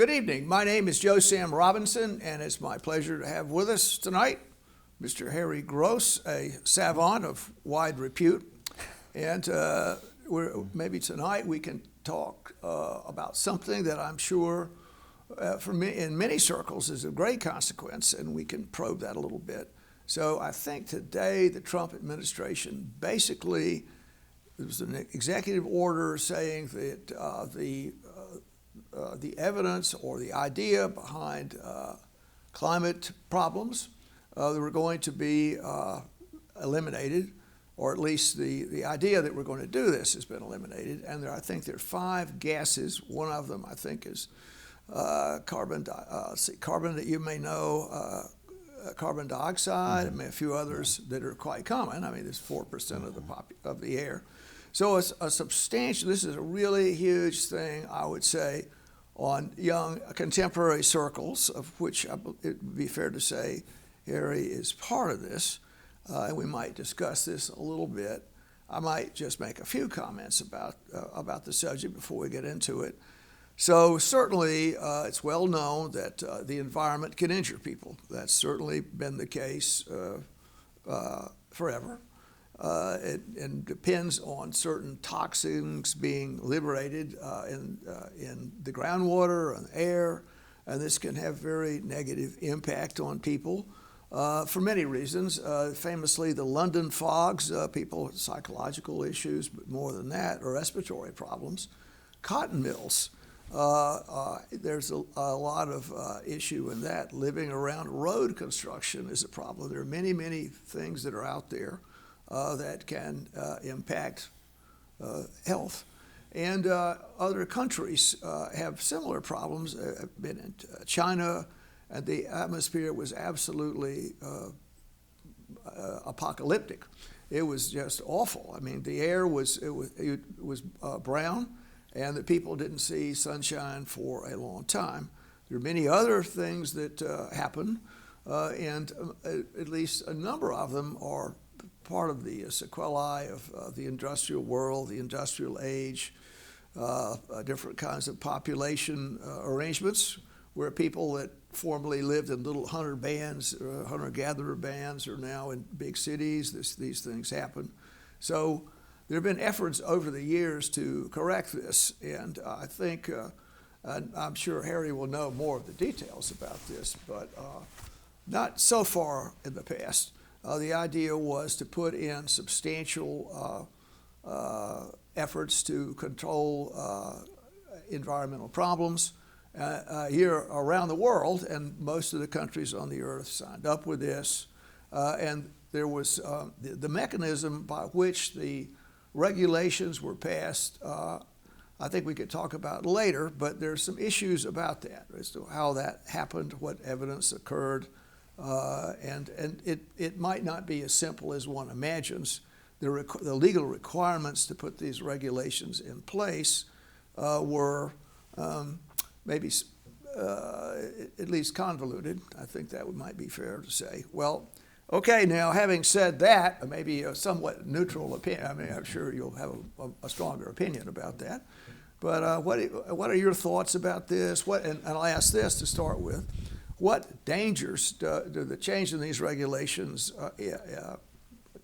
Good evening. My name is Joe Sam Robinson, and it's my pleasure to have with us tonight Mr. Harry Gross, a savant of wide repute. And maybe tonight we can talk about something that I'm sure for me, in many circles is of great consequence, and we can probe that a little bit. So I think today the Trump administration basically, there was an executive order saying that the evidence or the idea behind climate problems that were going to be eliminated, or at least the idea that we're going to do this has been eliminated. And I think there are 5 gases. One of them I think is carbon that you may know, carbon dioxide, and a few others that are quite common. I mean, it's 4% of the air. So it's a substantial, this is a really huge thing, I would say, on young contemporary circles, of which it would be fair to say Harry is part of this. And we might discuss this a little bit. I might just make a few comments about the subject before we get into it. So certainly it's well known that the environment can injure people. That's certainly been the case forever. It depends on certain toxins being liberated in the groundwater and air, and this can have very negative impact on people for many reasons. Famously, the London fogs, people with psychological issues, but more than that, or respiratory problems. Cotton mills. There's a lot of issue in that. Living around road construction is a problem. There are many, many things that are out there that can impact health. And other countries have similar problems. I've been in China, and the atmosphere was absolutely apocalyptic. It was just awful. I mean, the air was brown, and the people didn't see sunshine for a long time. There are many other things that happen, and at least a number of them are part of the sequelae of the industrial world, the industrial age, different kinds of population arrangements where people that formerly lived in little hunter-gatherer bands are now in big cities. These things happen. So there have been efforts over the years to correct this, and I think, I'm sure Harry will know more of the details about this, but not so far in the past. The idea was to put in substantial efforts to control environmental problems here around the world, and most of the countries on the earth signed up with this. And there was the mechanism by which the regulations were passed. I think we could talk about later, but there's some issues about that as to how that happened, what evidence occurred. And it might not be as simple as one imagines. The legal requirements to put these regulations in place were maybe at least convoluted. I think that might be fair to say. Well, okay, now having said that, maybe a somewhat neutral opinion. I mean, I'm sure you'll have a stronger opinion about that. But what are your thoughts about this? And I'll ask this to start with. What dangers do the change in these regulations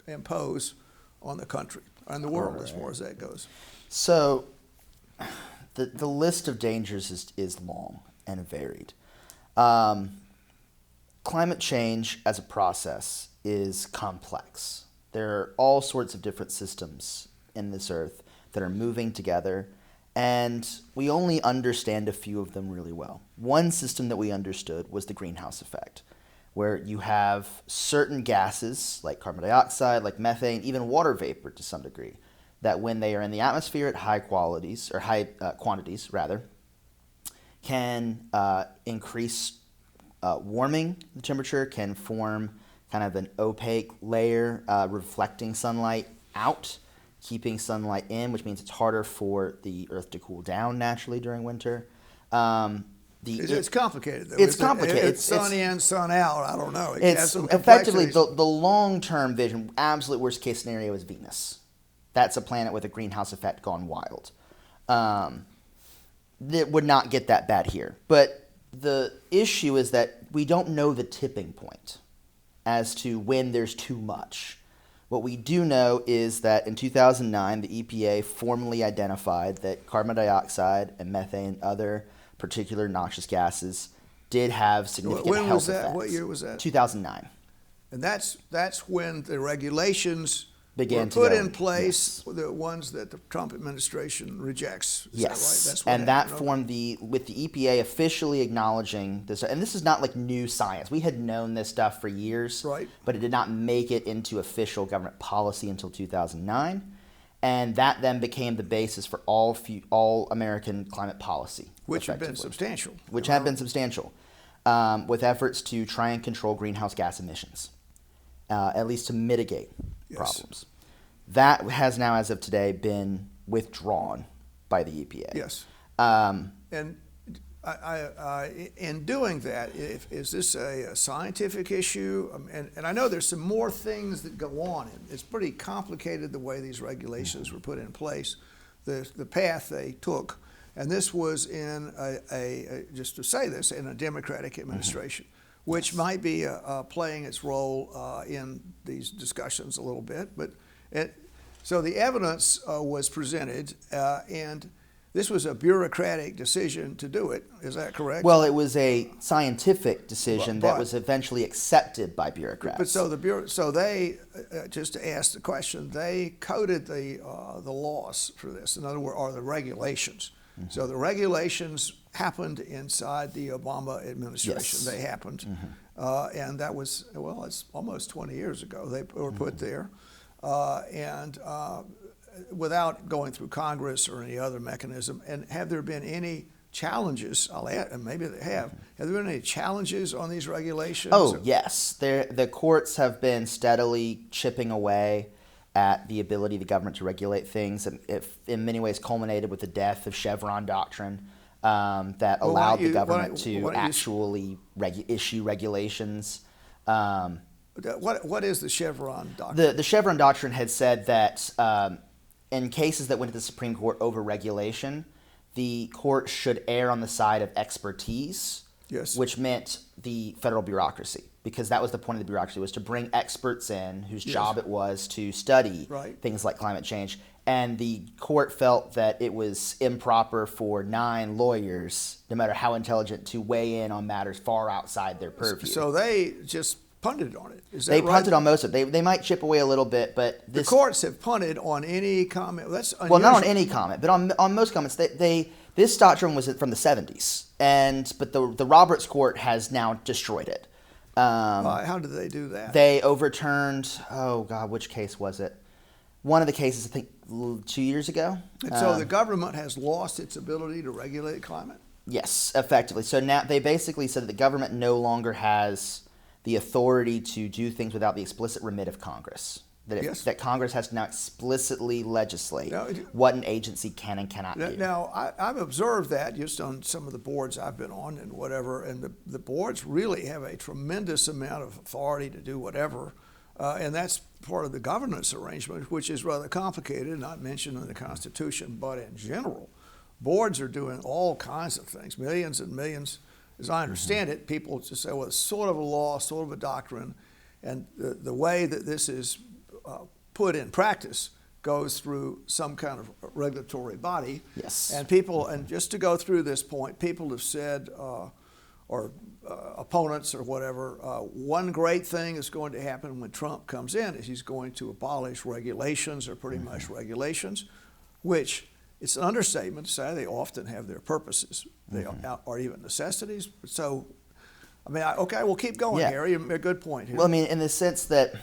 impose on the country and the world as far as that goes? So the list of dangers is long and varied. Climate change as a process is complex. There are all sorts of different systems in this earth that are moving together, and we only understand a few of them really well. One system that we understood was the greenhouse effect, where you have certain gases like carbon dioxide, like methane, even water vapor to some degree, that when they are in the atmosphere at high quantities, can increase warming the temperature, can form kind of an opaque layer reflecting sunlight out, keeping sunlight in, which means it's harder for the Earth to cool down naturally during winter. It's complicated, though. It's complicated. It's sun in, sun out. I don't know. It's effectively the long-term vision. Absolute worst-case scenario is Venus. That's a planet with a greenhouse effect gone wild. it would not get that bad here. But the issue is that we don't know the tipping point as to when there's too much. What we do know is that in 2009, the EPA formally identified that carbon dioxide and methane and other particular noxious gases did have significant When health was that? effects. What year was that? 2009. And that's when the regulations Began were to put go, in place, the ones that the Trump administration rejects. Is Yes, that right? That's what and that happened. formed with the EPA officially acknowledging this, and this is not like new science. We had known this stuff for years, Right. but it did not make it into official government policy until 2009, and that then became the basis for all American climate policy, Which had been effectively. substantial. Which had been substantial, with efforts to try and control greenhouse gas emissions, at least to mitigate Yes. problems. That has now, as of today, been withdrawn by the EPA. Yes. Um, And in doing that, is this a scientific issue? And I know there's some more things that go on. It's pretty complicated the way these regulations were put in place, the path they took. And this was in just to say this, in a Democratic administration, which might be playing its role in these discussions a little bit. But so the evidence was presented, and this was a bureaucratic decision to do it. Is that correct? well, it was a scientific decision that But- was eventually accepted by bureaucrats. But so the bureau, so they, just to ask the question, they coded the laws for this. In other words, or the regulations. So the regulations happened inside the Obama administration. Yes. They happened, and that was it's almost 20 years ago. They were put there, and without going through Congress or any other mechanism. And have there been any challenges? I'll add, and maybe they have. Have there been any challenges on these regulations? Oh, yes. The courts have been steadily chipping away at the ability of the government to regulate things, and it in many ways culminated with the death of Chevron doctrine that Well, allowed why don't the you- government why to don't you- actually issue regulations. What is the Chevron doctrine? The Chevron doctrine had said that in cases that went to the Supreme Court over regulation, the court should err on the side of expertise, Yes. which meant the federal bureaucracy, because that was the point of the bureaucracy, was to bring experts in whose Yes. job it was to study Right. things like climate change. And the court felt that it was improper for 9 lawyers, no matter how intelligent, to weigh in on matters far outside their purview. So they just punted on it. Is that They right? punted on most of it. They might chip away a little bit, but The this courts have punted on any comment. That's unusual. well, not on any comment, but on most comments. This doctrine was from the 70s, but the Roberts Court has now destroyed it. How did they do that? They overturned, oh God, which case was it? One of the cases, I think, 2 years ago. And so the government has lost its ability to regulate climate? Yes, effectively. So now they basically said that the government no longer has the authority to do things without the explicit remit of Congress. Yes. That Congress has to now explicitly legislate Now, what an agency can and cannot do. Now, I've observed that just on some of the boards I've been on and whatever, and the boards really have a tremendous amount of authority to do whatever, and that's part of the governance arrangement, which is rather complicated, not mentioned in the Constitution, but in general, boards are doing all kinds of things, millions and millions. As I understand it, people just say, well, it's sort of a law, sort of a doctrine, and the way that this is put in practice goes through some kind of regulatory body. Yes. And people, and just to go through this point, people have said, or opponents or whatever, one great thing is going to happen when Trump comes in is he's going to abolish regulations, or pretty much regulations, which it's an understatement to say they often have their purposes. They are even necessities. So, I mean, okay, we'll keep going, Yeah. Harry. A good point here. Well, I mean, in the sense that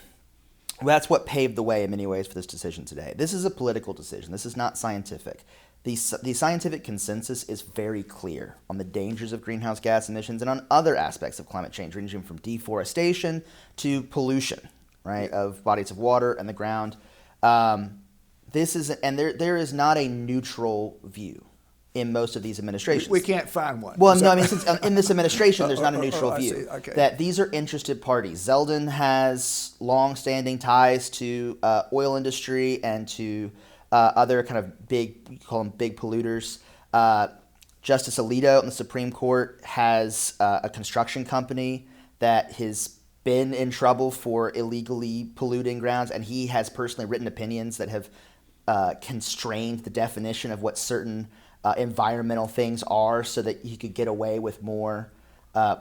that's what paved the way in many ways for this decision today. This is a political decision. This is not scientific. The scientific consensus is very clear on the dangers of greenhouse gas emissions and on other aspects of climate change, ranging from deforestation to pollution, right, of bodies of water and the ground. There is not a neutral view in most of these administrations. We can't find one. Well, Is no, that I mean, right? since in this administration, there's not a Oh, neutral I view. see. Okay. That these are interested parties. Zeldin has long-standing ties to oil industry and to other kind of big, you call them big polluters. Justice Alito in the Supreme Court has a construction company that has been in trouble for illegally polluting grounds, and he has personally written opinions that have constrained the definition of what certain environmental things are so that you could get away with more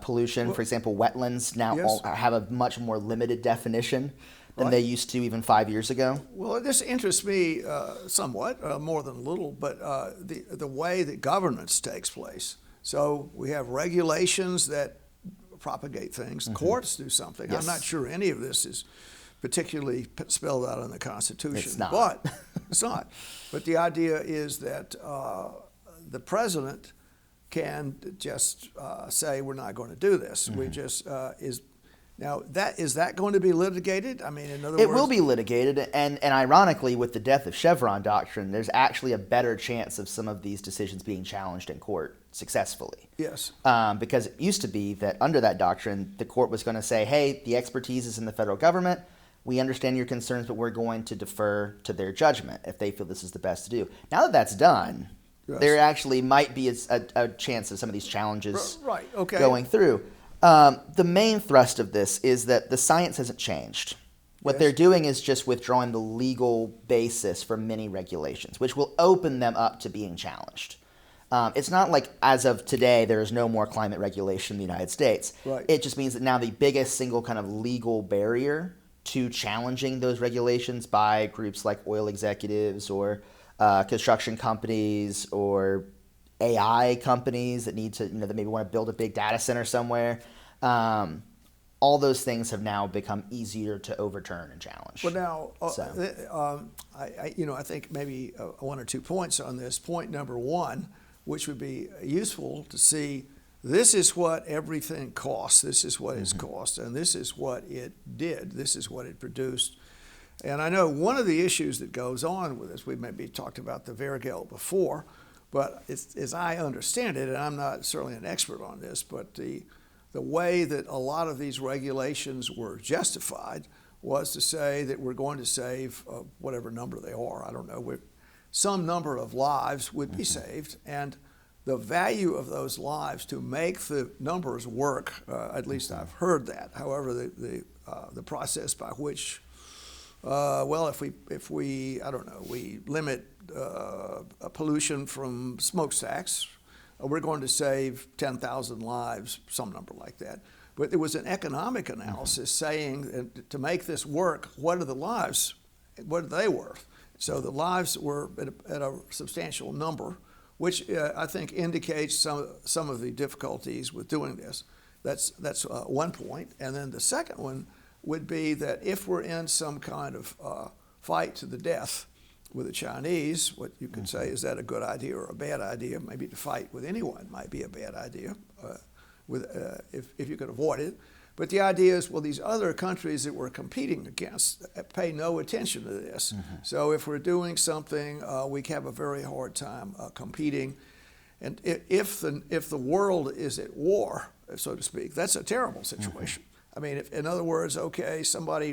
pollution. Well, for example, wetlands now yes. have a much more limited definition than Right. they used to even 5 years ago. Well, this interests me somewhat, more than a little, but the way that governance takes place. So we have regulations that propagate things. Courts do something. Yes. I'm not sure any of this is particularly spelled out in the Constitution. It's not. But it's not. But the idea is that the president can just say we're not going to do this. We just Now, is that going to be litigated? I mean, in other words, It will be litigated, and ironically, with the death of Chevron doctrine, there's actually a better chance of some of these decisions being challenged in court successfully. Yes. Because it used to be that under that doctrine, the court was going to say, hey, the expertise is in the federal government. We understand your concerns, but we're going to defer to their judgment if they feel this is the best to do. Now that that's done, Yes. there actually might be a chance of some of these challenges Right, okay. going through. The main thrust of this is that the science hasn't changed. What Yes. they're doing is just withdrawing the legal basis for many regulations, which will open them up to being challenged. It's not like as of today there is no more climate regulation in the United States. Right. It just means that now the biggest single kind of legal barrier to challenging those regulations by groups like oil executives or construction companies or AI companies that need to, that maybe want to build a big data center somewhere. All those things have now become easier to overturn and challenge. Well, now, So. I think maybe one or 2 points on this. Point number one, which would be useful to see, this is what everything costs. This is what it's cost, and this is what it did. This is what it produced. And I know one of the issues that goes on with this, we maybe talked about the Varigel before, but as I understand it, and I'm not certainly an expert on this, but the way that a lot of these regulations were justified was to say that we're going to save whatever number they are. I don't know. Some number of lives would be saved, and the value of those lives to make the numbers work, at least I've heard that. However, the process by which, if we I don't know, we limit pollution from smokestacks, we're going to save 10,000 lives, some number like that. But there was an economic analysis saying to make this work, what are the lives? What are they worth? So the lives were at a substantial number, which I think indicates some of the difficulties with doing this. That's one point. And then the second one would be that if we're in some kind of fight to the death with the Chinese, what you could say, is that a good idea or a bad idea? Maybe to fight with anyone might be a bad idea if you could avoid it. But the idea is, well, these other countries that we're competing against pay no attention to this. So if we're doing something, we have a very hard time competing. And if the world is at war, so to speak, that's a terrible situation. I mean, in other words, okay,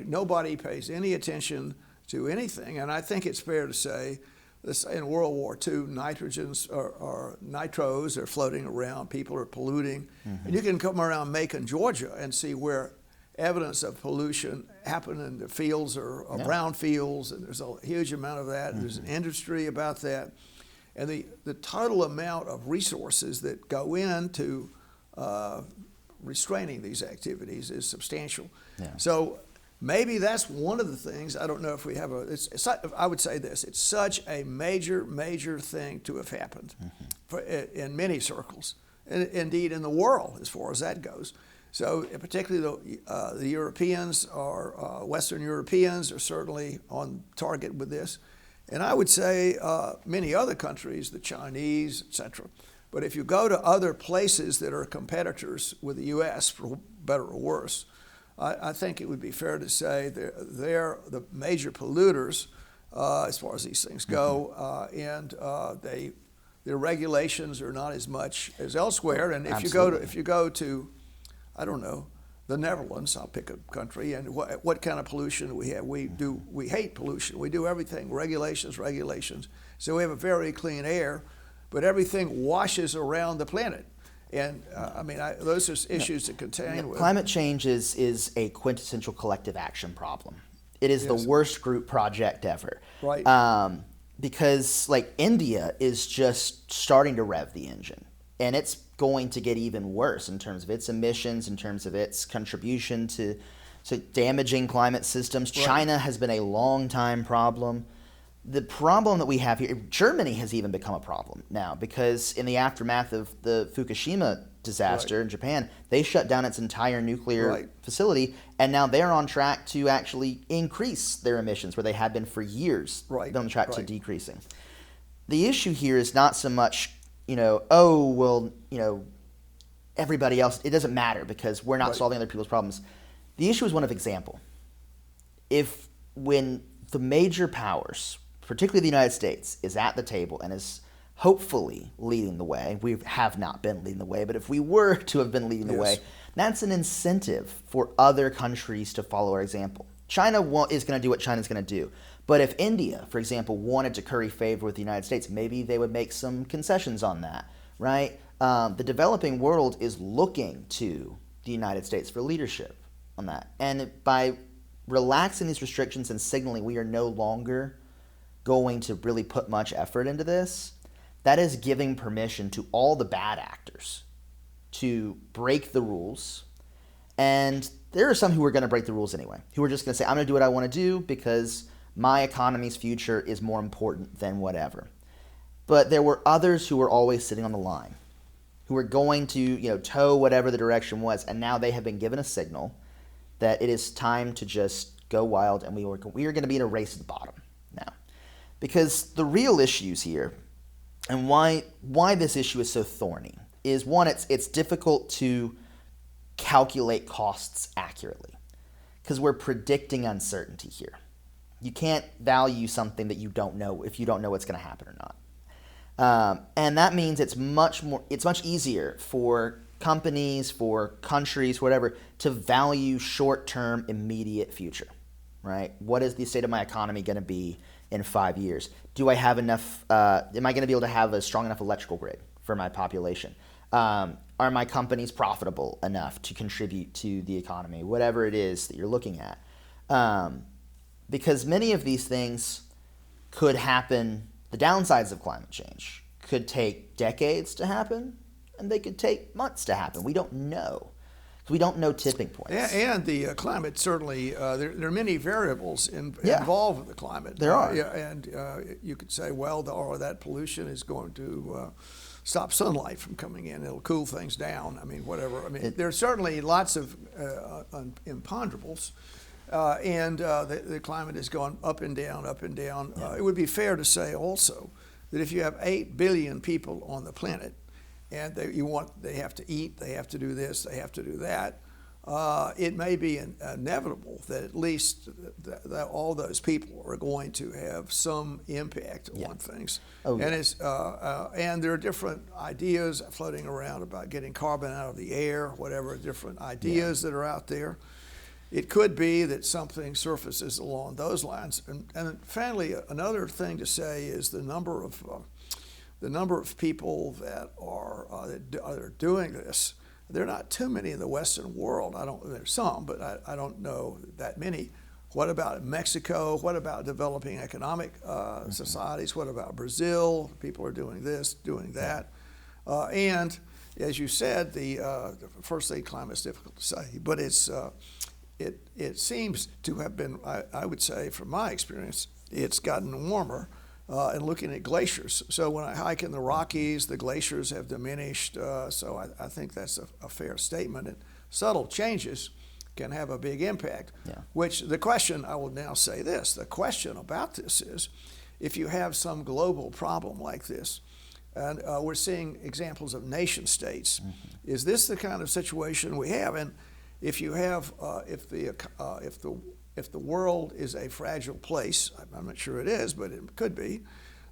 nobody pays any attention to anything, and I think it's fair to say this, in World War II, nitrogens or nitros are floating around, people are polluting, and you can come around Macon, Georgia, and see where evidence of pollution happened in the fields or brown fields, and there's a huge amount of that. There's an industry about that, and the total amount of resources that go into restraining these activities is substantial. Yeah. So maybe that's one of the things. I don't know if we have I would say this: it's such a major, major thing to have happened in many circles, and indeed in the world as far as that goes. So particularly the Europeans or Western Europeans are certainly on target with this, and I would say many other countries, the Chinese, etc. But if you go to other places that are competitors with the U.S., for better or worse, I think it would be fair to say they're the major polluters as far as these things go, and their regulations are not as much as elsewhere. And if you go to, I don't know, the Netherlands, I'll pick a country, and what kind of pollution do we have? We hate pollution. We do everything regulations. So we have a very clean air. but everything washes around the planet. And those are issues that contain with climate change is a quintessential collective action problem. It is Yes. the worst group project ever. Right. Because like India is just starting to rev the engine, and it's going to get even worse in terms of its emissions, in terms of its contribution to damaging climate systems. Right. China has been a long time problem. The problem that we have here, Germany has even become a problem now, because in the aftermath of the Fukushima disaster Right. in Japan, they shut down its entire nuclear Right. facility, and now they're on track to actually increase their emissions where they had been for years. Right. They're on track to Right. decreasing. The issue here is not so much, everybody else, it doesn't matter because we're not Right. solving other people's problems. The issue is one of example. When the major powers, particularly the United States, is at the table and is hopefully leading the way. We have not been leading the way, but if we were to have been leading the Yes. way, that's an incentive for other countries to follow our example. China is going to do what China's going to do. But if India, for example, wanted to curry favor with the United States, maybe they would make some concessions on that, right? The developing world is looking to the United States for leadership on that. And by relaxing these restrictions and signaling we are no longer going to really put much effort into this, that is giving permission to all the bad actors to break the rules. And there are some who are going to break the rules anyway, who are just going to say, I'm going to do what I want to do because my economy's future is more important than whatever. But there were others who were always sitting on the line, who were going to toe whatever the direction was, and now they have been given a signal that it is time to just go wild, and we are going to be in a race at the bottom now. Because the real issues here, and why this issue is so thorny, is one, it's difficult to calculate costs accurately because we're predicting uncertainty here. You can't value something that you don't know if you don't know what's going to happen or not. And that means it's much easier for companies, for countries, whatever, to value short-term, immediate future, right? What is the state of my economy going to be in 5 years? Do I have enough, am I going to be able to have a strong enough electrical grid for my population? Are my companies profitable enough to contribute to the economy? Whatever it is that you're looking at. Because many of these things could happen, the downsides of climate change could take decades to happen, and they could take months to happen. We don't know. We don't know tipping points. And the climate, certainly, there are many variables involved with the climate. There are. You could say, well, that pollution is going to stop sunlight from coming in. It'll cool things down. I mean, whatever. I mean, there's certainly lots of imponderables. The climate is going up and down, up and down. Yeah. It would be fair to say also that if you have 8 billion people on the planet, and they have to eat, they have to do this, they have to do that, it may be inevitable that at least that all those people are going to have some impact on things. Oh, and yeah. And there are different ideas floating around about getting carbon out of the air, whatever different ideas that are out there. It could be that something surfaces along those lines. And finally, another thing to say is the number of people that are doing this. There are not too many in the Western world. There's some, but I don't know that many. What about Mexico? What about developing economic societies? What about Brazil? People are doing this, doing that. And as you said, the first thing, climate is difficult to say, but it seems to have been, I would say, from my experience, it's gotten warmer. And looking at glaciers. So when I hike in the Rockies, the glaciers have diminished. So I think that's a fair statement. And subtle changes can have a big impact. Yeah. Which the question, I will now say this, the question about this is, if you have some global problem like this, and we're seeing examples of nation states, is this the kind of situation we have? And if you have, if the world is a fragile place, I'm not sure it is, but it could be.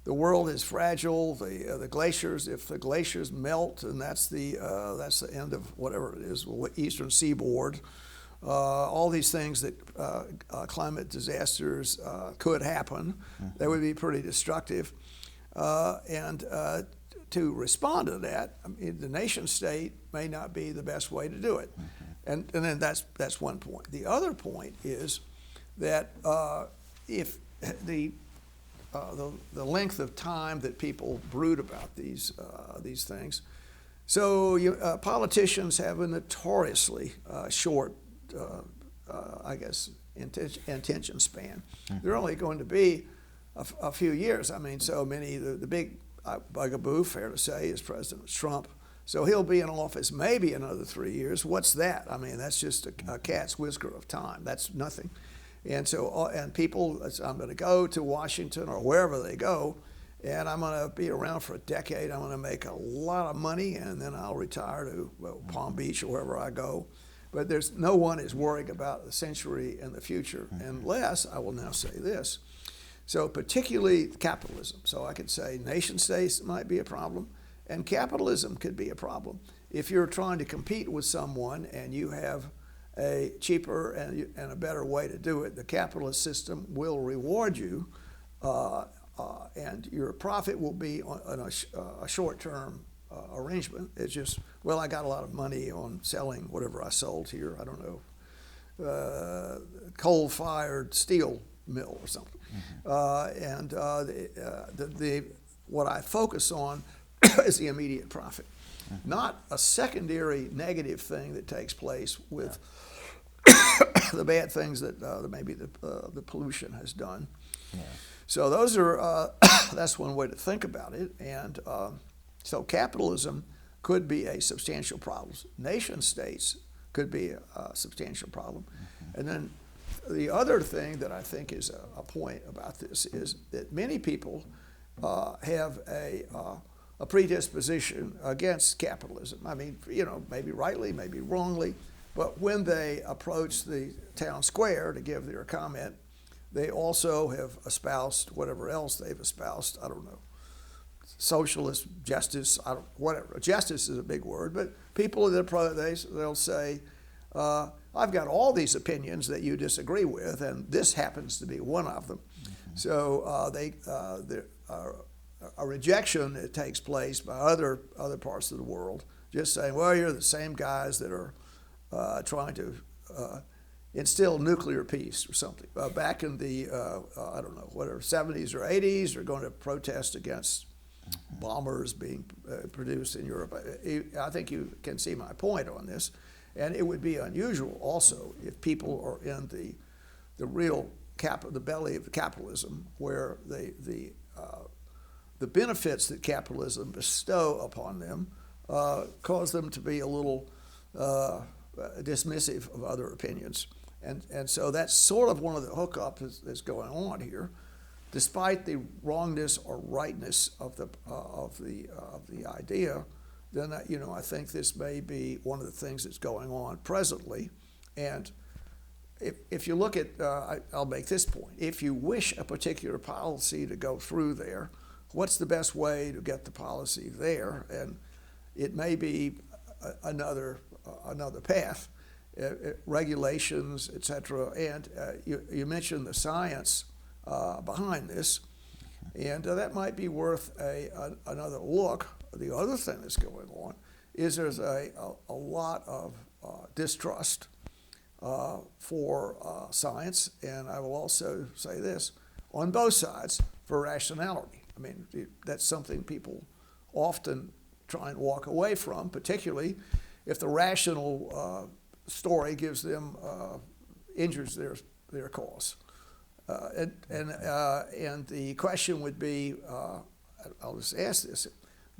The world is fragile. The glaciers, if the glaciers melt, and that's the end of whatever it is, eastern seaboard. All these things that climate disasters could happen. They would be pretty destructive. And to respond to that, I mean, the nation state may not be the best way to do it. And then that's one point. The other point is that if the length of time that people brood about these things, so politicians have a notoriously short, I guess, attention span. They're only going to be a few years. I mean, so many, the big bugaboo, fair to say, is President Trump. So he'll be in office maybe another 3 years. What's that? I mean, that's just a cat's whisker of time. That's nothing. And so, and people, I'm going to go to Washington or wherever they go, and I'm going to be around for a decade. I'm going to make a lot of money, and then I'll retire to Palm Beach or wherever I go. But there's no one is worrying about the century and the future, unless, I will now say this, so particularly capitalism. So I could say nation states might be a problem, and capitalism could be a problem. If you're trying to compete with someone and you have a cheaper and a better way to do it, the capitalist system will reward you, and your profit will be on a short-term arrangement. It's just, well, I got a lot of money on selling whatever I sold here. I don't know, coal-fired steel mill or something. What I focus on is the immediate profit, not a secondary negative thing that takes place with the bad things that maybe the pollution has done. Yeah. So those are that's one way to think about it, and so capitalism could be a substantial problem. Nation states could be a substantial problem, and then the other thing that I think is a point about this is that many people have a predisposition against capitalism. I mean, maybe rightly, maybe wrongly, but when they approach the town square to give their comment, they also have espoused whatever else they've espoused. I don't know, socialist, justice, whatever. Justice is a big word, but people that they'll say, I've got all these opinions that you disagree with, and this happens to be one of them. So a rejection that takes place by other parts of the world, just saying, well, you're the same guys that are trying to instill nuclear peace or something. Back in the, I don't know, whatever, 70s or 80s, they're going to protest against bombers being produced in Europe. I think you can see my point on this. And it would be unusual also if people are in the real the belly of capitalism, where the benefits that capitalism bestow upon them cause them to be a little dismissive of other opinions. And so that's sort of one of the hookups that's going on here, despite the wrongness or rightness of the idea. Then I think this may be one of the things that's going on presently. And if you look at, I'll make this point, if you wish a particular policy to go through there, what's the best way to get the policy there? And it may be another path, regulations, et cetera. And you mentioned the science behind this, and that might be worth another look. The other thing that's going on is there's a lot of distrust for science, and I will also say this, on both sides, for rationality. I mean, that's something people often try and walk away from, particularly if the rational story gives them, injures their cause. And the question would be, I'll just ask this,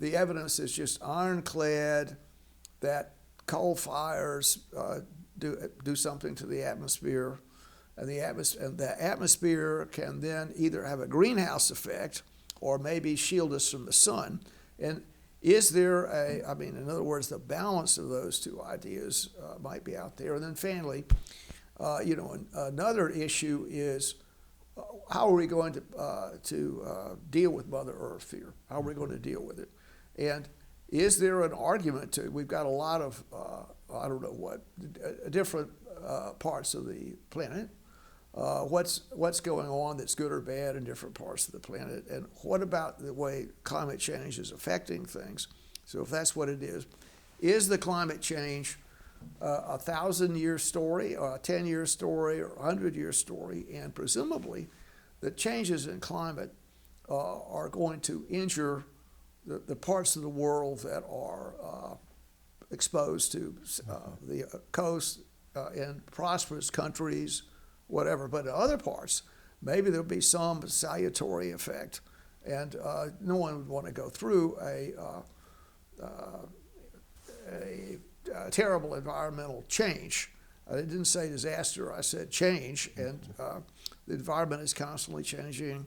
the evidence is just ironclad that coal fires do something to the atmosphere, and the atmosphere can then either have a greenhouse effect or maybe shield us from the sun. And is there in other words, the balance of those two ideas might be out there. And then finally, another issue is how are we going to deal with Mother Earth here? How are we going to deal with it? And is there an argument we've got a lot of, different parts of the planet what's going on that's good or bad in different parts of the planet, and what about the way climate change is affecting things. So if that's what it is the climate change a 1,000-year story, or a 10-year story, or a 100-year story? And presumably, the changes in climate are going to injure the parts of the world that are exposed to the coast in prosperous countries, whatever. But in other parts, maybe there'll be some salutary effect, and no one would want to go through a terrible environmental change. I didn't say disaster, I said change, and the environment is constantly changing.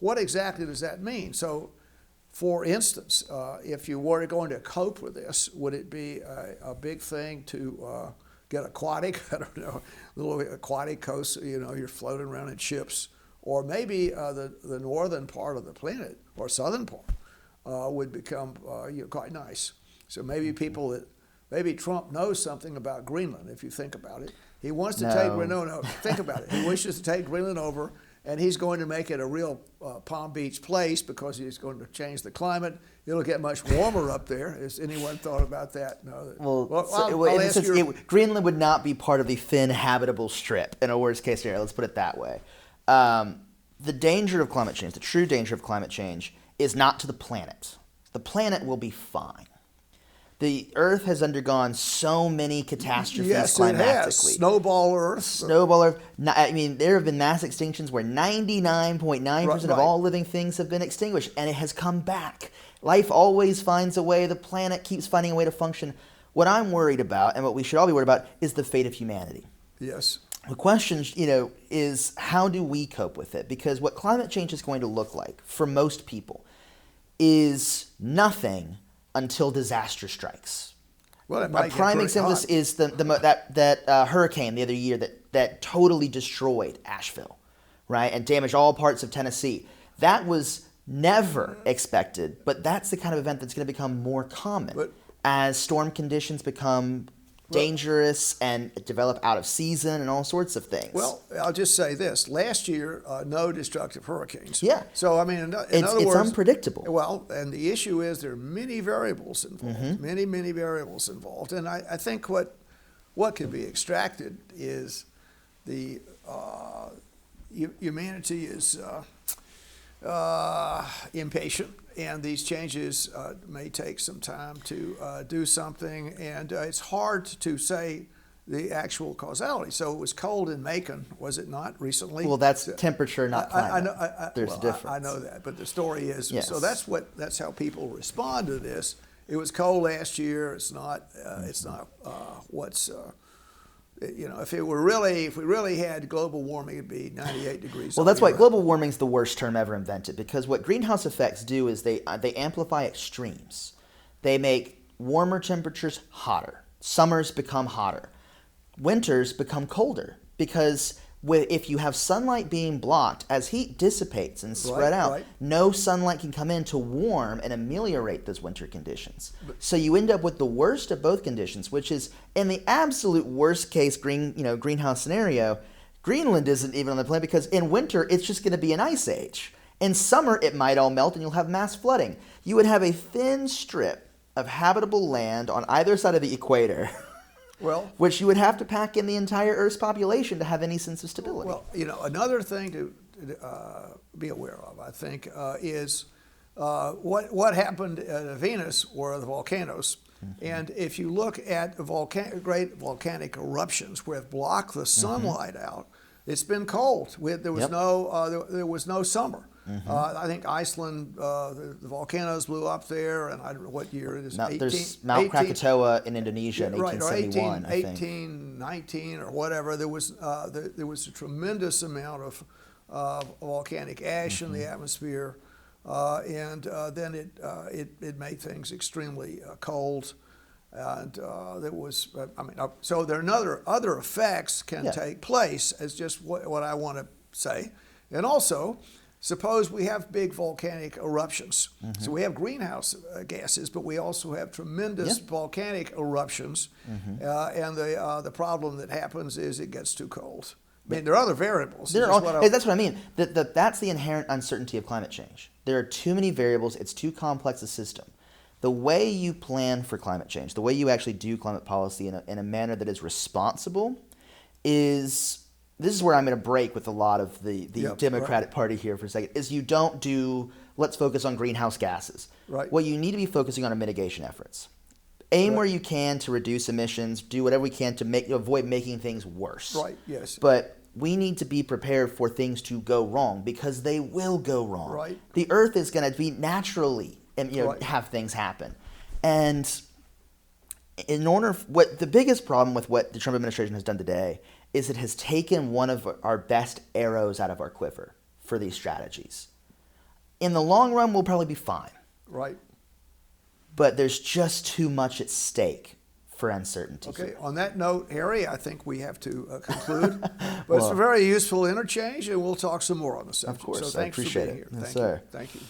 What exactly does that mean? So, for instance, if you were going to cope with this, would it be a big thing to get aquatic, I don't know, little aquatic coast, you're floating around in ships, or maybe the northern part of the planet, or southern part, would become quite nice. So maybe Trump knows something about Greenland, if you think about it. He wants to think about it. He wishes to take Greenland over, and he's going to make it a real Palm Beach place because he's going to change the climate. It'll get much warmer up there. Has anyone thought about that? No. Greenland would not be part of the thin habitable strip in a worst case scenario. Let's put it that way. The danger of climate change, the true danger of climate change, is not to the planet. The planet will be fine. The Earth has undergone so many catastrophes climatically. It has. Snowball Earth. There have been mass extinctions where 99.9% of all living things have been extinguished, and it has come back. Life always finds a way. The planet keeps finding a way to function. What I'm worried about, and what we should all be worried about, is the fate of humanity. Yes. The question, is how do we cope with it? Because what climate change is going to look like for most people is nothing until disaster strikes. Well, it might a prime example of this is that hurricane the other year that totally destroyed Asheville, right, and damaged all parts of Tennessee. That was never expected, but that's the kind of event that's going to become more common as storm conditions become dangerous and develop out of season and all sorts of things. Well, I'll just say this. Last year, no destructive hurricanes. Yeah. So, in other words... It's unpredictable. Well, and the issue is there are many variables involved, many variables involved. And I think what can be extracted is the humanity is impatient, and these changes may take some time to do something, and it's hard to say the actual causality. So it was cold in Macon, was it not, recently? Well, that's temperature, not climate. There's a difference. I know that, but the story is, yes. So that's how people respond to this. It was cold last year. It's not what's... if we really had global warming, it'd be 98 degrees. Well, that's why global warming is the worst term ever invented, because what greenhouse effects do is they amplify extremes. They make warmer temperatures hotter. Summers become hotter. Winters become colder, because if you have sunlight being blocked, as heat dissipates and spread out, no sunlight can come in to warm and ameliorate those winter conditions. So you end up with the worst of both conditions, which is, in the absolute worst case greenhouse scenario, Greenland isn't even on the planet, because in winter it's just going to be an ice age. In summer it might all melt and you'll have mass flooding. You would have a thin strip of habitable land on either side of the equator. Well, which you would have to pack in the entire Earth's population to have any sense of stability. Well, another thing to be aware of, I think, is what happened at Venus were the volcanoes. Mm-hmm. And if you look at great volcanic eruptions where it blocked the sunlight out, it's been cold. There was no summer. Mm-hmm. I think Iceland, the volcanoes blew up there, and I don't know what year it is. There's Mount Krakatoa in Indonesia in 1871, I think. 1819 or whatever. There was a tremendous amount of volcanic ash in the atmosphere, and then it made things extremely cold. And there was, so there are other effects can take place, as just what I want to say, and also. Suppose we have big volcanic eruptions. Mm-hmm. So we have greenhouse gases, but we also have tremendous volcanic eruptions. Mm-hmm. And the problem that happens is it gets too cold. I mean, there are other variables. That's what I mean. That's the inherent uncertainty of climate change. There are too many variables. It's too complex a system. The way you plan for climate change, the way you actually do climate policy in a manner that is responsible is, this is where I'm going to break with a lot of the Democratic Party here for a second, is you don't do, let's focus on greenhouse gases. Right. What you need to be focusing on are mitigation efforts. Aim where you can to reduce emissions, do whatever we can to avoid making things worse. Right, yes. But we need to be prepared for things to go wrong, because they will go wrong. Right. The Earth is going to be naturally have things happen. And what the biggest problem with what the Trump administration has done today is it has taken one of our best arrows out of our quiver for these strategies. In the long run, we'll probably be fine. Right. But there's just too much at stake for uncertainty. Okay, on that note, Harry, I think we have to conclude. But it's a very useful interchange, and we'll talk some more on the subject. Of course, so thanks I appreciate for being it. here. Yes, Thank sir. you. Thank you.